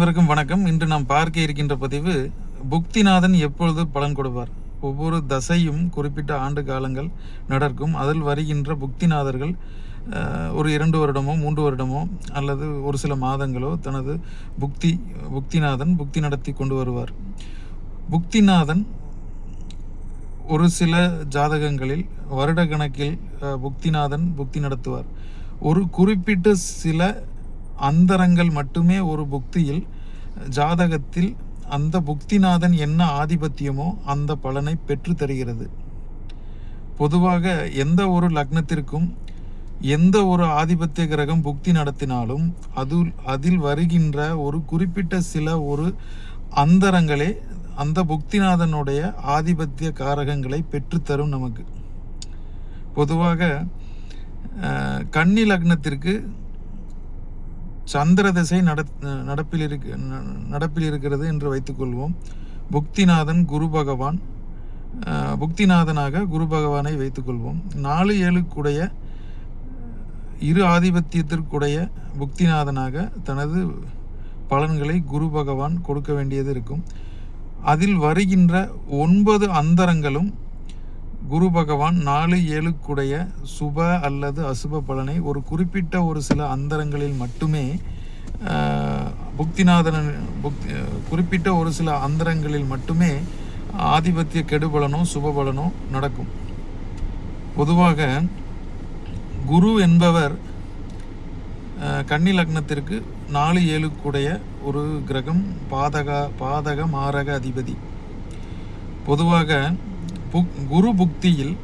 அனைவருக்கும் வணக்கம். இன்று நாம் பார்க்க இருக்கின்ற பதிவு, புக்திநாதன் எப்பொழுது பலன் கொடுப்பார். ஒவ்வொரு தசையும் குறிப்பிட்ட ஆண்டு காலங்கள் நடக்கும். அதில் வருகின்ற புக்திநாதர்கள் ஒரு 2 வருடமோ 3 வருடமோ அல்லது ஒரு சில மாதங்களோ தனது புக்திநாதன் புக்தி நடத்தி கொண்டு வருவார். புக்திநாதன் ஒரு சில ஜாதகங்களில் வருட கணக்கில் புக்திநாதன் புக்தி நடத்துவார். ஒரு குறிப்பிட்ட சில அந்தரங்கள் மட்டுமே ஒரு புக்தியில் ஜாதகத்தில் அந்த புக்திநாதன் என்ன ஆதிபத்தியமோ அந்த பலனை பெற்று தருகிறது. பொதுவாக எந்த ஒரு லக்னத்திற்கும் எந்த ஒரு ஆதிபத்திய கிரகம் புக்தி நடத்தினாலும் அதில் வருகின்ற ஒரு குறிப்பிட்ட சில ஒரு அந்தரங்களே அந்த புக்திநாதனுடைய ஆதிபத்திய காரகங்களை பெற்றுத்தரும். நமக்கு பொதுவாக கன்னி லக்னத்திற்கு சந்திர திசை நடப்பில் இருக்கிறது என்று வைத்துக்கொள்வோம். புக்திநாதன் குரு பகவான், புக்திநாதனாக குரு பகவானை வைத்துக்கொள்வோம். 4-7 கூடைய இரு ஆதிபத்தியத்திற்குடைய புக்திநாதனாக தனது பலன்களை குரு பகவான் கொடுக்க வேண்டியது இருக்கும். அதில் வருகின்ற 9 அந்தரங்களும் குரு பகவான் 4-7 கூடைய சுப அல்லது அசுப பலனை ஒரு குறிப்பிட்ட ஒரு சில அந்தரங்களில் மட்டுமே குறிப்பிட்ட ஒரு சில அந்தரங்களில் மட்டுமே ஆதிபத்திய கெடுபலனோ சுபபலனோ நடக்கும். பொதுவாக குரு என்பவர் கன்னி லக்னத்திற்கு 4-7 கூடைய ஒரு கிரகம், பாதக மாரக அதிபதி. பொதுவாக குரு புக்தியில்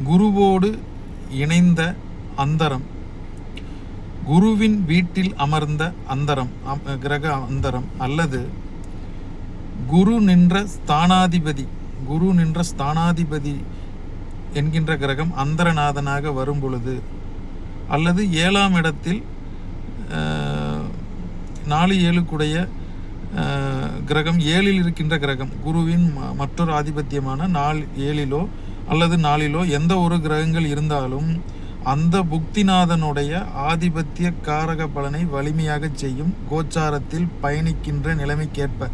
குருவோடு இணைந்த அந்தரம், குருவின் வீட்டில் அமர்ந்த அந்தரம், கிரக அந்தரம் அல்லது குரு நின்ற ஸ்தானாதிபதி என்கின்ற கிரகம் அந்தரநாதனாக வரும் பொழுது, அல்லது 7ஆம் இடத்தில் 4-7 கூடைய கிரகம் 7இல் இருக்கின்ற கிரகம், குருவின் மற்றொரு ஆதிபத்தியமான 7இலோ அல்லது 4இலோ எந்த ஒரு கிரகங்கள் இருந்தாலும் அந்த புக்திநாதனுடைய ஆதிபத்திய காரக பலனை வலிமையாக செய்யும். கோச்சாரத்தில் பயணிக்கின்ற நிலைமைக்கேற்ப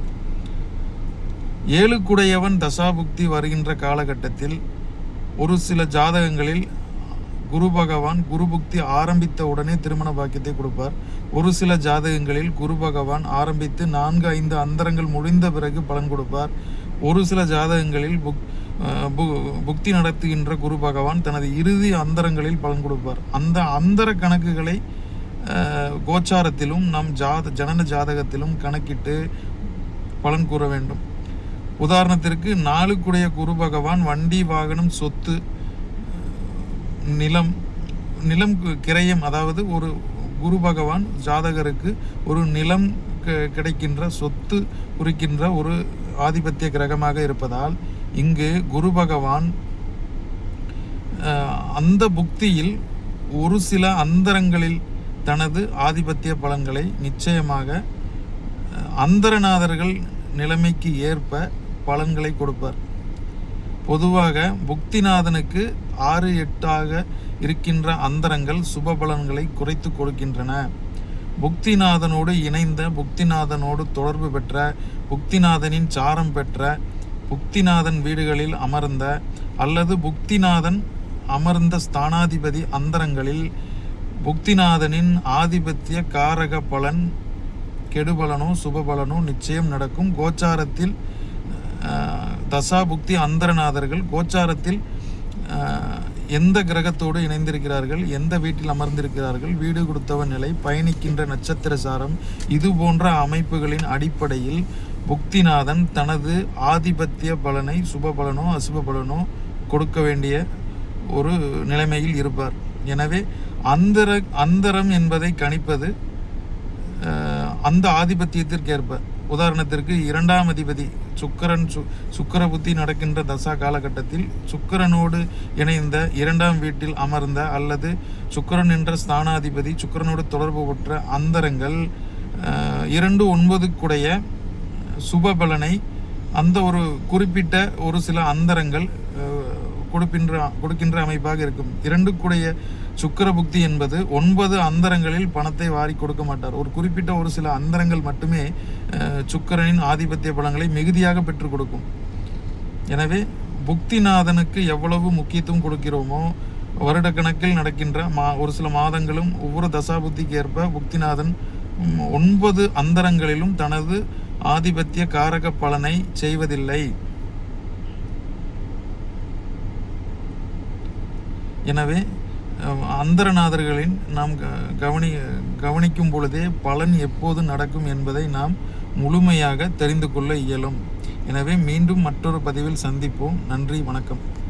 7 கூடையவன் தசாபுக்தி வருகின்ற காலகட்டத்தில் ஒரு சில ஜாதகங்களில் குரு பகவான் குரு புக்தி ஆரம்பித்த உடனே திருமண பாக்கியத்தை கொடுப்பார். ஒரு சில ஜாதகங்களில் குரு பகவான் ஆரம்பித்து 4-5 அந்தரங்கள் முடிந்த பிறகு பலன் கொடுப்பார். ஒரு சில ஜாதகங்களில் புக்தி நடத்துகின்ற குரு பகவான் தனது இறுதி அந்தரங்களில் பலன் கொடுப்பார். அந்த அந்தர கணக்குகளை கோச்சாரத்திலும் நம் ஜனன ஜாதகத்திலும் கணக்கிட்டு பலன் கூற வேண்டும். உதாரணத்திற்கு 4 கூடைய குரு பகவான் வண்டி, வாகனம், சொத்து, நிலம் கிரயம், அதாவது ஒரு குரு பகவான் ஜாதகருக்கு ஒரு நிலம் கிடைக்கின்ற, சொத்து குறிக்கின்ற ஒரு ஆதிபத்திய கிரகமாக இருப்பதால் இங்கு குரு பகவான் அந்த புக்தியில் ஒரு சில அந்தரங்களில் தனது ஆதிபத்திய பலன்களை நிச்சயமாக அந்தரநாதர்கள் நிலைமைக்கு ஏற்ப பலன்களை கொடுப்பார். பொதுவாக புக்திநாதனுக்கு 6-8ஆக இருக்கின்ற அந்தரங்கள் சுப பலன்களை குறைத்து கொடுக்கின்றன. புக்திநாதனோடு இணைந்த, புக்திநாதனோடு தொடர்பு பெற்ற, புக்திநாதனின் சாரம் பெற்ற, புக்திநாதன் வீடுகளில் அமர்ந்த அல்லது புக்திநாதன் அமர்ந்த ஸ்தானாதிபதி அந்தரங்களில் புக்திநாதனின் ஆதிபத்திய காரக பலன் கெடுபலனோ சுபபலனோ நிச்சயம் நடக்கும். கோச்சாரத்தில் தசா புக்தி அந்தரநாதர்கள் கோச்சாரத்தில் எந்த கிரகத்தோடு இணைந்திருக்கிறார்கள், எந்த வீட்டில் அமர்ந்திருக்கிறார்கள், வீடு கொடுத்தவன் நிலை, பயணிக்கின்ற நட்சத்திர சாரம், இது போன்ற அமைப்புகளின் அடிப்படையில் புக்திநாதன் தனது ஆதிபத்திய பலனை சுப பலனோ அசுப பலனோ கொடுக்க வேண்டிய ஒரு நிலைமையில் இருப்பார். எனவே அந்தரம் என்பதை கணிப்பது அந்த ஆதிபத்தியத்திற்கேற்ப. உதாரணத்திற்கு 2ஆம் அதிபதி சுக்கிர புத்தி நடக்கின்ற தசா காலகட்டத்தில் சுக்கிரனோடு இணைந்த 2ஆம் வீட்டில் அமர்ந்த அல்லது சுக்கிரன் என்ற ஸ்தானாதிபதி சுக்கிரனோடு தொடர்பு பெற்ற அந்தரங்கள் 2-9 கூடைய சுப பலனை அந்த ஒரு குறிப்பிட்ட ஒரு சில அந்தரங்கள் கொடுக்கின்ற அமைப்பாக இருக்கும். 2 கூடைய சுக்கிர புக்தி என்பது 9 அந்தரங்களில் பணத்தை வாரி கொடுக்க மாட்டார். ஒரு குறிப்பிட்ட ஒரு சில அந்தரங்கள் மட்டுமே சுக்கிரனின் ஆதிபத்திய பலன்களை மிகுதியாக பெற்றுக் கொடுக்கும். எனவே புக்திநாதனுக்கு எவ்வளவு முக்கியத்துவம் கொடுக்கிறோமோ, வருடக்கணக்கில் நடக்கின்ற ஒரு சில மாதங்களும் ஒவ்வொரு தசாபுத்திக்கு ஏற்ப புக்திநாதன் 9 அந்தரங்களிலும் தனது ஆதிபத்திய காரக பலனை செய்வதில்லை. எனவே அந்தரநாதர்களின் நாம் கவனிக்கும் பொழுதே பலன் எப்போது நடக்கும் என்பதை நாம் முழுமையாக தெரிந்து கொள்ள இயலும். எனவே மீண்டும் மற்றொரு பதிவில் சந்திப்போம். நன்றி, வணக்கம்.